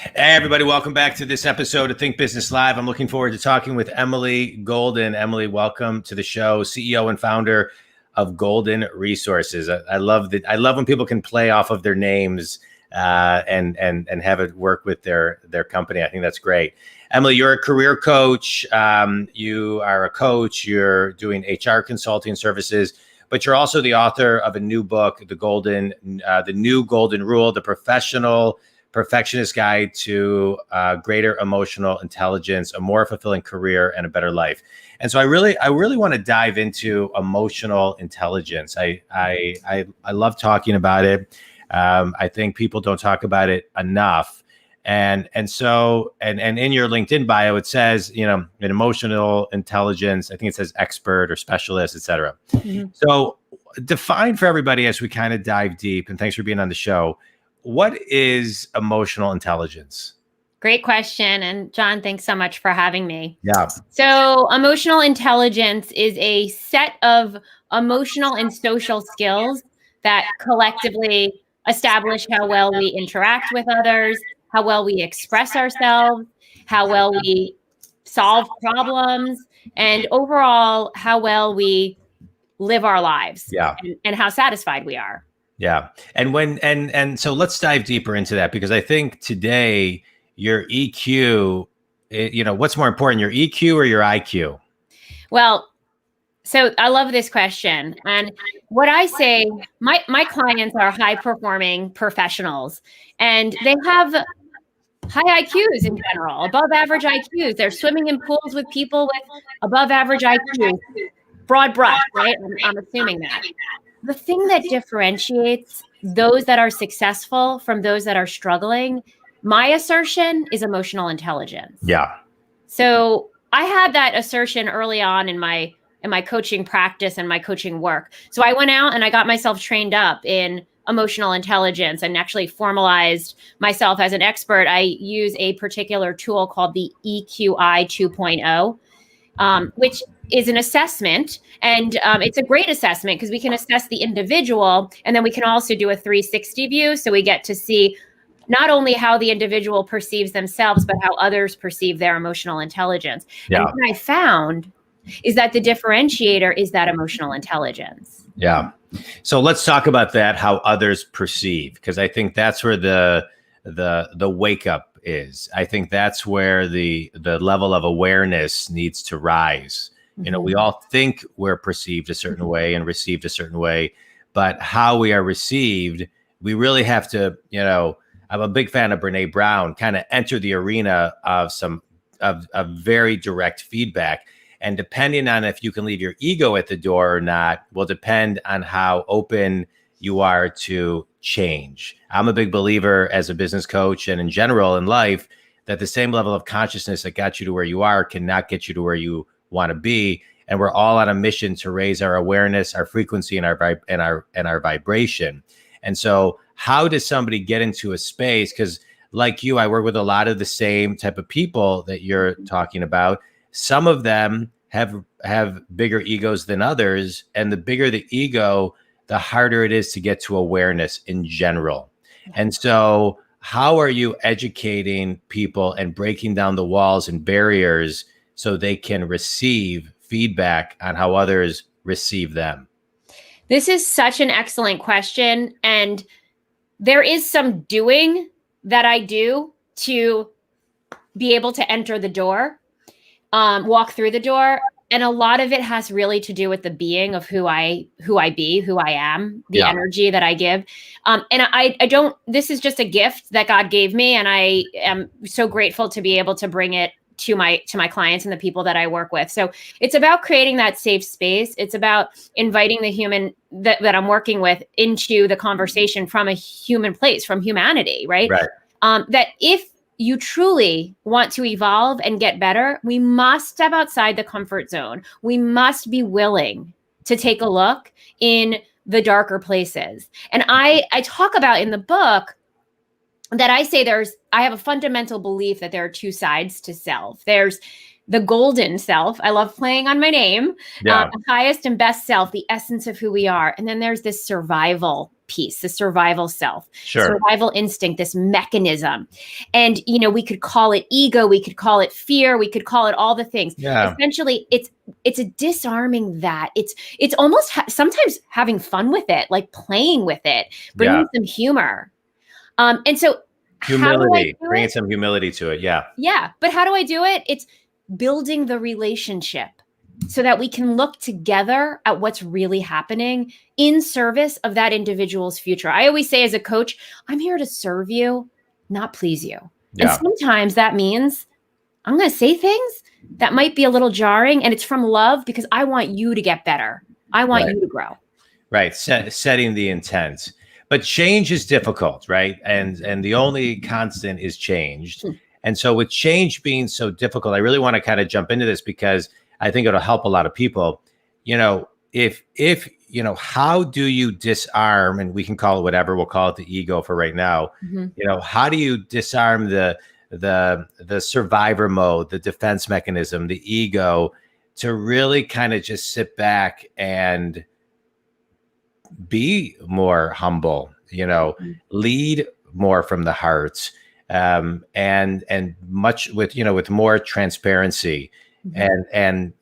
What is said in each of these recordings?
Hey, everybody, welcome back to this episode of Think Business Live. I'm looking forward to talking with Emily Golden. Emily, welcome to the show, CEO and founder of Golden Resources. I love that. I love when people can play off of their names and have it work with their company. I think that's great. Emily, you're a career coach. You are a coach. You're doing HR consulting services, but you're also the author of a new book, the New Golden Rule, the Perfectionist Guide to Greater Emotional Intelligence, a more fulfilling career, and a better life. And so I really want to dive into emotional intelligence. I love talking about it. I think people don't talk about it enough. And so in your LinkedIn bio, it says, in emotional intelligence, I think it says expert or specialist, et cetera. Mm-hmm. So define for everybody as we kind of dive deep, and thanks for being on the show. What is emotional intelligence? Great question. And John, thanks so much for having me. Yeah. So emotional intelligence is a set of emotional and social skills that collectively establish how well we interact with others, how well we express ourselves, how well we solve problems, and overall, how well we live our lives. Yeah. And how satisfied we are. Yeah. And so let's dive deeper into that, because I think today your EQ, what's more important, your EQ or your IQ? Well, so I love this question. And what I say, my clients are high performing professionals, and they have high IQs in general, above average IQs. They're swimming in pools with people with above average IQs, broad brush, right? I'm assuming that. The thing that differentiates those that are successful from those that are struggling, my assertion, is emotional intelligence. Yeah. So I had that assertion early on in my coaching practice and my coaching work. So I went out and I got myself trained up in emotional intelligence and actually formalized myself as an expert. I use a particular tool called the EQI 2.0, which is an assessment. And it's a great assessment because we can assess the individual, and then we can also do a 360 view. So we get to see not only how the individual perceives themselves, but how others perceive their emotional intelligence. Yeah. And what I found is that the differentiator is that emotional intelligence. Yeah. So let's talk about that, how others perceive, because I think that's where the wake up is. I think that's where the level of awareness needs to rise. Mm-hmm. We all think we're perceived a certain way and received a certain way, but how we are received, we really have to, I'm a big fan of Brene Brown, kind of enter the arena of very direct feedback. And depending on if you can leave your ego at the door or not will depend on how open you are to change. I'm a big believer as a business coach and in general in life that the same level of consciousness that got you to where you are cannot get you to where you want to be. And we're all on a mission to raise our awareness, our frequency, and our vibration. And so how does somebody get into a space? Because like you, I work with a lot of the same type of people that you're talking about. Some of them have bigger egos than others. And the bigger the ego, the harder it is to get to awareness in general. And so how are you educating people and breaking down the walls and barriers so they can receive feedback on how others receive them? This is such an excellent question. And there is some doing that I do to be able to enter the door, walk through the door. And a lot of it has really to do with the being of who I am, the energy that I give. And I don't, this is just a gift that God gave me. And I am so grateful to be able to bring it to my clients and the people that I work with. So it's about creating that safe space. It's about inviting the human that I'm working with into the conversation from a human place, from humanity, right? That if you truly want to evolve and get better, we must step outside the comfort zone. We must be willing to take a look in the darker places. And I talk about in the book that I say I have a fundamental belief that there are two sides to self. There's the golden self. I love playing on my name. Yeah. The highest and best self, the essence of who we are. And then there's this survival piece, the survival self, Sure. survival instinct, this mechanism. And, we could call it ego. We could call it fear. We could call it all the things. Yeah. Essentially, it's a disarming that. It's almost sometimes having fun with it, like playing with it, bringing some humor. And so humility, bringing some humility to it. Yeah. Yeah. But how do I do it? It's building the relationship so that we can look together at what's really happening in service of that individual's future. I always say as a coach, I'm here to serve you, not please you. Yeah. And sometimes that means I'm going to say things that might be a little jarring, and it's from love because I want you to get better. I want you to grow. Right. Setting the intent. But change is difficult, right? And the only constant is change. And so with change being so difficult, I really want to kind of jump into this because I think it'll help a lot of people. If how do you disarm, and we can call it whatever, we'll call it the ego for right now. How do you disarm the survivor mode, the defense mechanism, the ego, to really kind of just sit back and be more humble, lead more from the heart, and much with more transparency, and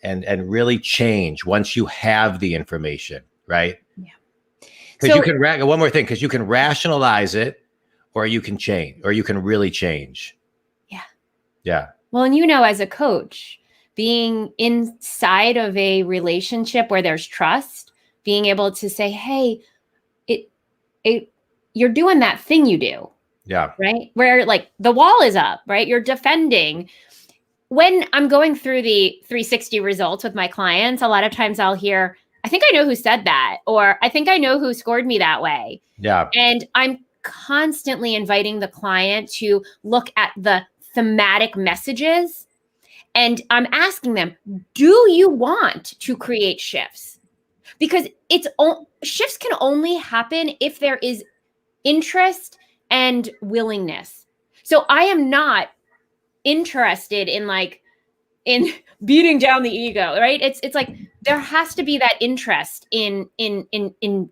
really change once you have the information, right? Yeah. Because you can one more thing, because you can rationalize it, or you can change, or you can really change. Yeah. Yeah. Well, and as a coach, being inside of a relationship where there's trust, being able to say, hey, you're doing that thing you do. Yeah. Right. Where like the wall is up, right? You're defending. When I'm going through the 360 results with my clients, a lot of times I'll hear, I think I know who said that, or I think I know who scored me that way. Yeah. And I'm constantly inviting the client to look at the thematic messages. And I'm asking them, do you want to create shifts? Because shifts can only happen if there is interest and willingness. So I am not interested in beating down the ego, right? It's like there has to be that interest in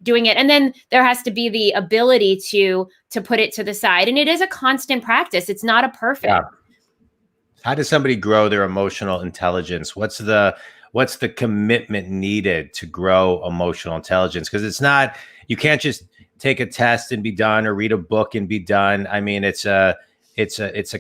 doing it, and then there has to be the ability to put it to the side. And it is a constant practice. It's not a perfect. Yeah. How does somebody grow their emotional intelligence? What's the commitment needed to grow emotional intelligence? Because you can't just take a test and be done, or read a book and be done. I mean, it's a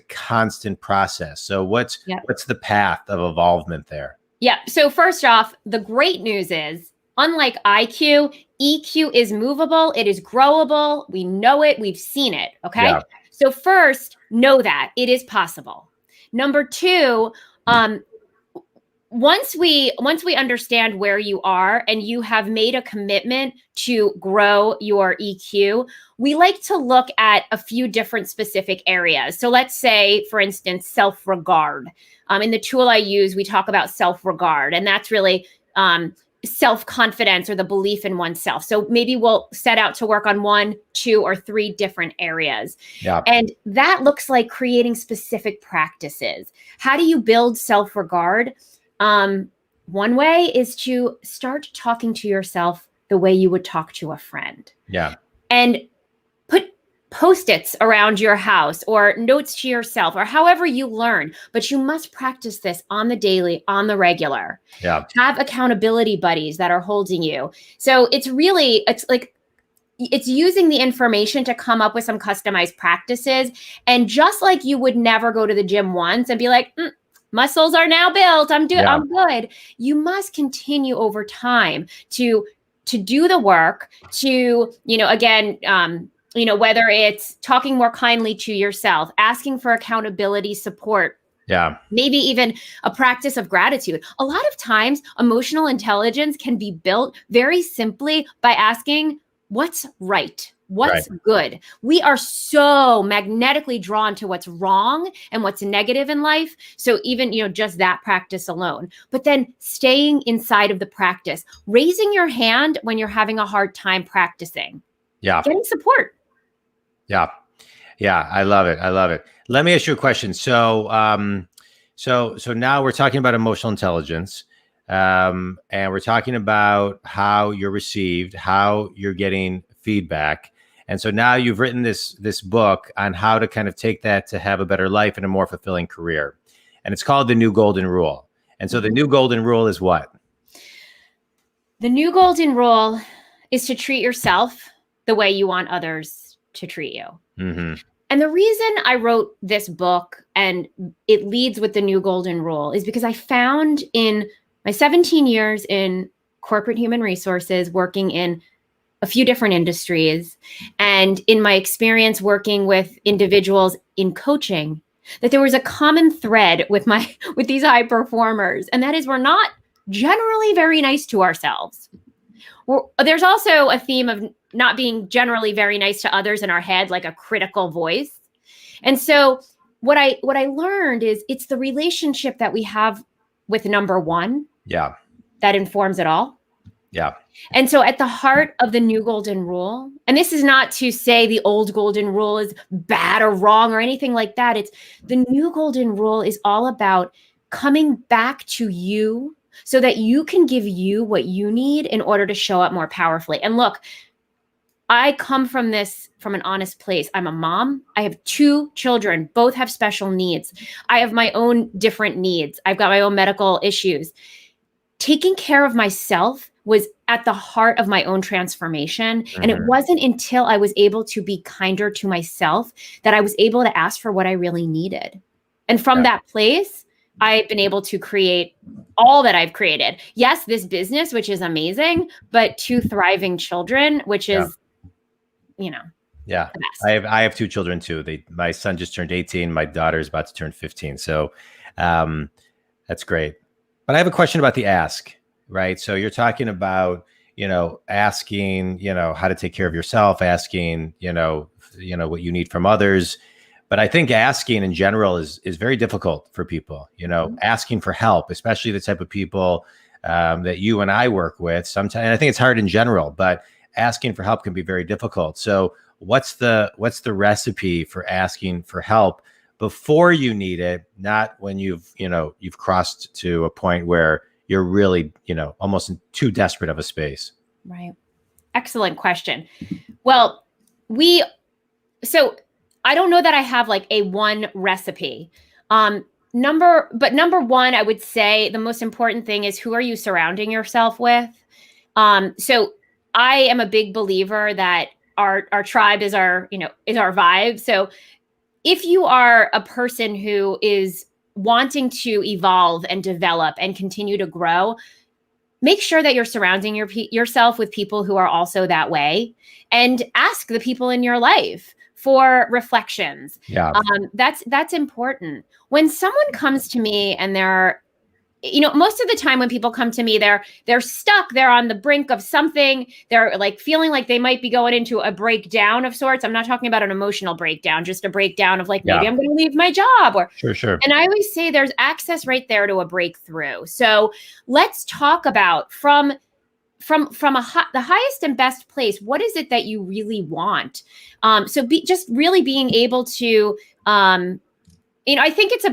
constant process. So what's the path of evolvement there? Yeah. So first off, the great news is, unlike IQ, EQ is movable. It is growable. We know it. We've seen it. Okay. Yeah. So first, know that it is possible. Number two, once we understand where you are and you have made a commitment to grow your EQ, we like to look at a few different specific areas. So let's say, for instance, self-regard. In the tool I use, we talk about self-regard, and that's really self-confidence, or the belief in oneself. So maybe we'll set out to work on 1, 2, or 3 different areas. Yeah. And that looks like creating specific practices. How do you build self-regard? One way is to start talking to yourself the way you would talk to a friend. Yeah. And put Post-its around your house, or notes to yourself, or however you learn, but you must practice this on the daily, on the regular. Yeah. Have accountability buddies that are holding you. So it's using the information to come up with some customized practices. And just like you would never go to the gym once and be like, muscles are now built, I'm good. You must continue over time to do the work, to, whether it's talking more kindly to yourself, asking for accountability support. Yeah. Maybe even a practice of gratitude. A lot of times, emotional intelligence can be built very simply by asking, what's right? What's good? We are so magnetically drawn to what's wrong and what's negative in life. So even, just that practice alone, but then staying inside of the practice, raising your hand when you're having a hard time practicing. Yeah. Getting support. Yeah. Yeah. I love it. Let me ask you a question. So So now we're talking about emotional intelligence, and we're talking about how you're received, how you're getting feedback. And so now you've written this book on how to kind of take that to have a better life and a more fulfilling career. And it's called The New Golden Rule. And so the new golden rule is what? The new golden rule is to treat yourself the way you want others to treat you. Mm-hmm. And the reason I wrote this book, and it leads with the new golden rule, is because I found in my 17 years in corporate human resources, working in a few different industries, and in my experience working with individuals in coaching, that there was a common thread with these high performers, and that is we're not generally very nice to ourselves. There's also a theme of not being generally very nice to others in our head, like a critical voice. And so what I learned is it's the relationship that we have with number one, that informs it all. Yeah. And so at the heart of the new golden rule, and this is not to say the old golden rule is bad or wrong or anything like that. It's the new golden rule is all about coming back to you so that you can give you what you need in order to show up more powerfully. And look, I come from an honest place. I'm a mom. I have 2 children. Both have special needs. I have my own different needs. I've got my own medical issues. Taking care of myself was at the heart of my own transformation. Mm-hmm. And it wasn't until I was able to be kinder to myself that I was able to ask for what I really needed. And from that place, I've been able to create all that I've created. Yes, this business, which is amazing, but 2 thriving children, which is, the best. I have 2 children too. My son just turned 18. My daughter is about to turn 15. So that's great. But I have a question about the ask, right? So you're talking about, asking, how to take care of yourself, asking, what you need from others. But I think asking in general is very difficult for people, asking for help, especially the type of people that you and I work with sometimes. And I think it's hard in general, but asking for help can be very difficult. So what's the recipe for asking for help before you need it, not when you've crossed to a point where you're really, almost too desperate of a space? Right. Excellent question. Well, so I don't know that I have like a one recipe. Number one, I would say the most important thing is, who are you surrounding yourself with? So I am a big believer that our tribe is our vibe. So if you are a person who is wanting to evolve and develop and continue to grow, make sure that you're surrounding yourself with people who are also that way, and ask the people in your life for reflections. Yeah. That's important. When someone comes to me and they're, most of the time when people come to me, they're stuck, they're on the brink of something. They're like feeling like they might be going into a breakdown of sorts. I'm not talking about an emotional breakdown, just a breakdown of like, maybe I'm going to leave my job or Sure. And I always say there's access right there to a breakthrough. So let's talk about from the highest and best place, what is it that you really want? So just really being able to, I think it's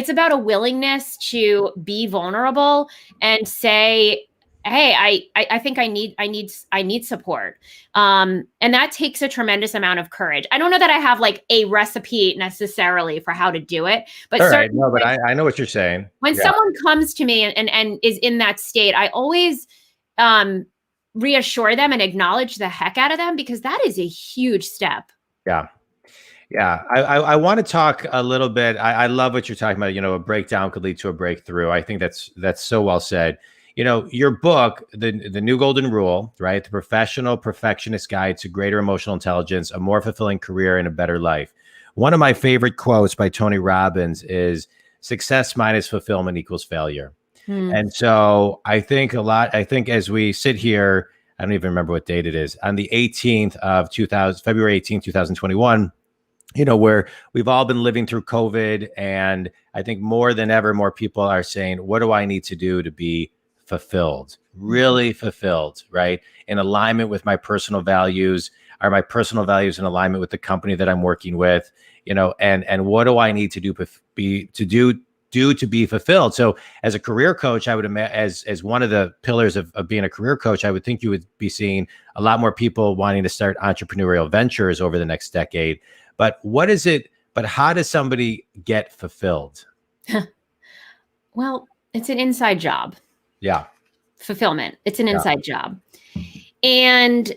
about a willingness to be vulnerable and say, hey, I think I need support. And that takes a tremendous amount of courage. I don't know that I have like a recipe necessarily for how to do it, but certainly. No, but I know what you're saying. When someone comes to me and is in that state, I always reassure them and acknowledge the heck out of them, because that is a huge step. Yeah. Yeah, I want to talk a little bit. I love what you're talking about. A breakdown could lead to a breakthrough. I think that's so well said. Your book, the New Golden Rule, right? The Professional Perfectionist Guide to Greater Emotional Intelligence, a More Fulfilling Career, and a Better Life. One of my favorite quotes by Tony Robbins is, "Success minus fulfillment equals failure." And so I think as we sit here, I don't even remember what date it is, on the 18th of February 18th, 2021. Where we've all been living through COVID. And I think more than ever, more people are saying, what do I need to do to be fulfilled, really fulfilled, right? In alignment with my personal values. are my personal values in alignment with the company that I'm working with? And what do I need to do to be fulfilled? So as a career coach, I would imagine as one of the pillars of being a career coach, I would think you would be seeing a lot more people wanting to start entrepreneurial ventures over the next decade. But how does somebody get fulfilled? Well, it's an inside job. Yeah. Fulfillment. It's an inside job. And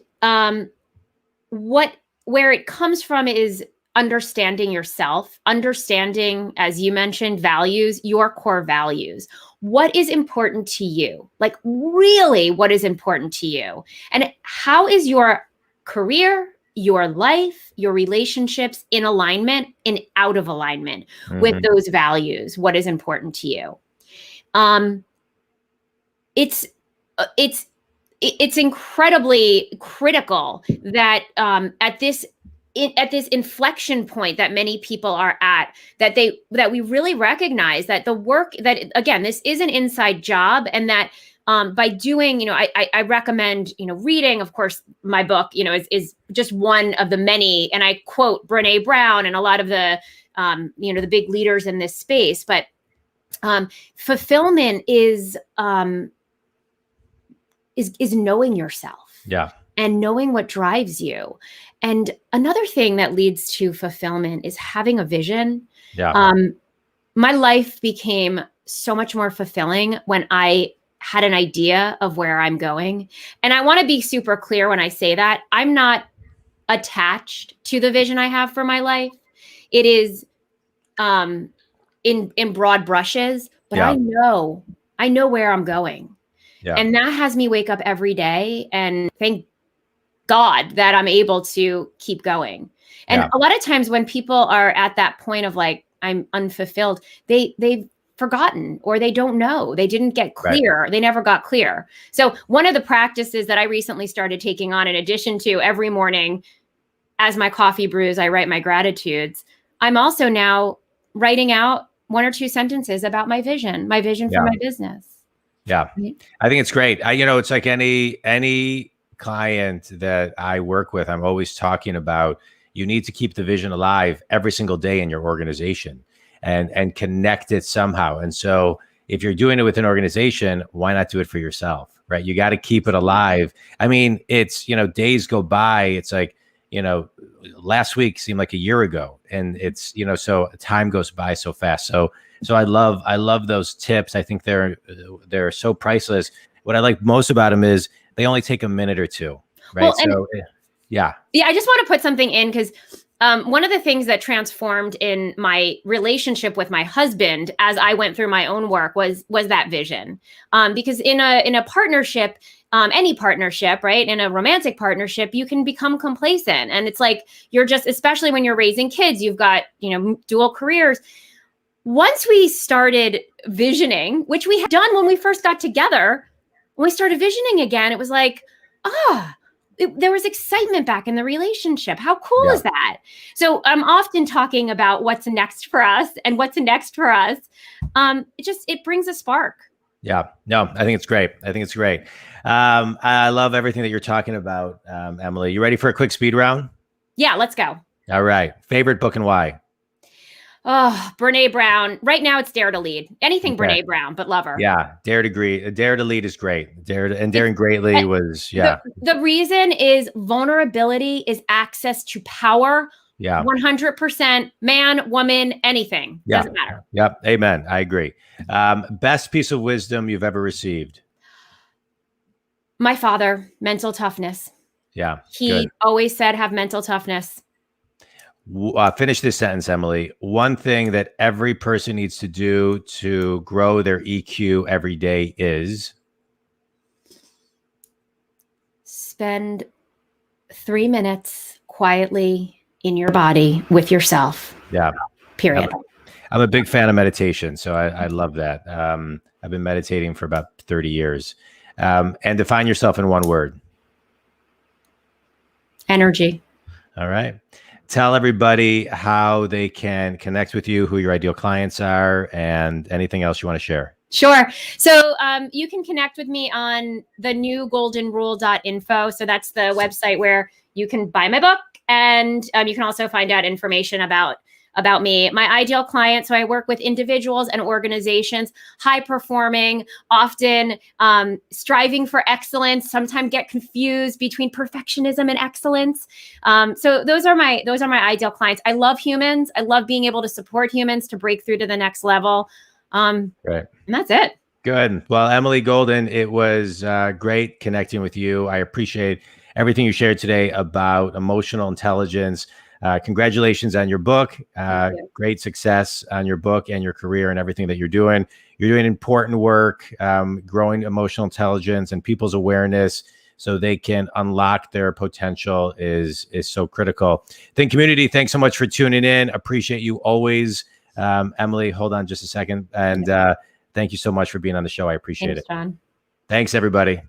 where it comes from is understanding yourself, understanding, as you mentioned, values, your core values. What is important to you? Like really, what is important to you? And how is your career, your life, your relationships in alignment and out of alignment with those values? What is important to you? It's incredibly critical that at this inflection point that many people are at, that we really recognize that the work that, again, this is an inside job, and that by doing, I recommend, reading, of course, my book, is just one of the many, and I quote Brené Brown and a lot of the, the big leaders in this space, but fulfillment is knowing yourself. Yeah. And knowing what drives you. And another thing that leads to fulfillment is having a vision. Yeah. My life became so much more fulfilling when I had an idea of where I'm going. And I want to be super clear when I say that. I'm not attached to the vision I have for my life. It is in broad brushes, but I know where I'm going. Yeah. And that has me wake up every day and thank God that I'm able to keep going. And a lot of times when people are at that point of like, I'm unfulfilled, they've forgotten, or they don't know, they didn't get clear. Right. They never got clear. So one of the practices that I recently started taking on, in addition to every morning as my coffee brews, I write my gratitudes. I'm also now writing out 1 or 2 sentences about my vision for my business. Yeah. I think it's great. It's like any client that I work with, I'm always talking about, you need to keep the vision alive every single day in your organization and connect it somehow. And so if you're doing it with an organization, why not do it for yourself, right? You got to keep it alive. I mean, it's, days go by. It's like, last week seemed like a year ago, and it's, so time goes by so fast. So I love those tips. I think they're so priceless. What I like most about them is they only take a minute or two, right? Well, yeah. I just want to put something in, because one of the things that transformed in my relationship with my husband as I went through my own work was that vision. Because in a partnership, any partnership, right? In a romantic partnership, you can become complacent, and it's like you're just, especially when you're raising kids, you've got dual careers. Once we started visioning, which we had done when we first got together, when we started visioning again, it was like, there was excitement back in the relationship. How cool is that? So I'm often talking about what's next for us and what's next for us. It brings a spark. Yeah, no, I think it's great. I love everything that you're talking about, Emily. You ready for a quick speed round? Yeah, let's go. All right. Favorite book and why? Oh, Brené Brown. Right now it's Dare to Lead. Anything Brené Brown, but love her. Yeah, Dare to Lead is great. Daring Greatly was, The reason is vulnerability is access to power. Yeah. 100%, man, woman, anything. Doesn't matter. Yep. Amen. I agree. Best piece of wisdom you've ever received? My father, mental toughness. Yeah. He always said, have mental toughness. Finish this sentence, Emily. One thing that every person needs to do to grow their EQ every day is? Spend 3 minutes quietly in your body with yourself. Yeah. Period. I'm a big fan of meditation, so I love that. I've been meditating for about 30 years. And define yourself in one word. Energy. All right. Tell everybody how they can connect with you, who your ideal clients are, and anything else you want to share. Sure. So you can connect with me on thenewgoldenrule.info. So that's the website where you can buy my book, and you can also find out information about me. My ideal client, so I work with individuals and organizations, high performing, often striving for excellence, sometimes get confused between perfectionism and excellence. So those are my ideal clients. I love humans. I love being able to support humans to break through to the next level. Right. And that's it. Good. Well, Emily Golden, it was great connecting with you. I appreciate everything you shared today about emotional intelligence. Congratulations on your book. Great success on your book and your career and everything that you're doing. You're doing important work, growing emotional intelligence and people's awareness so they can unlock their potential is so critical. Think community, thanks so much for tuning in. Appreciate you always. Emily, hold on just a second. And thank you so much for being on the show. I appreciate it. Thanks, John. Thanks, everybody.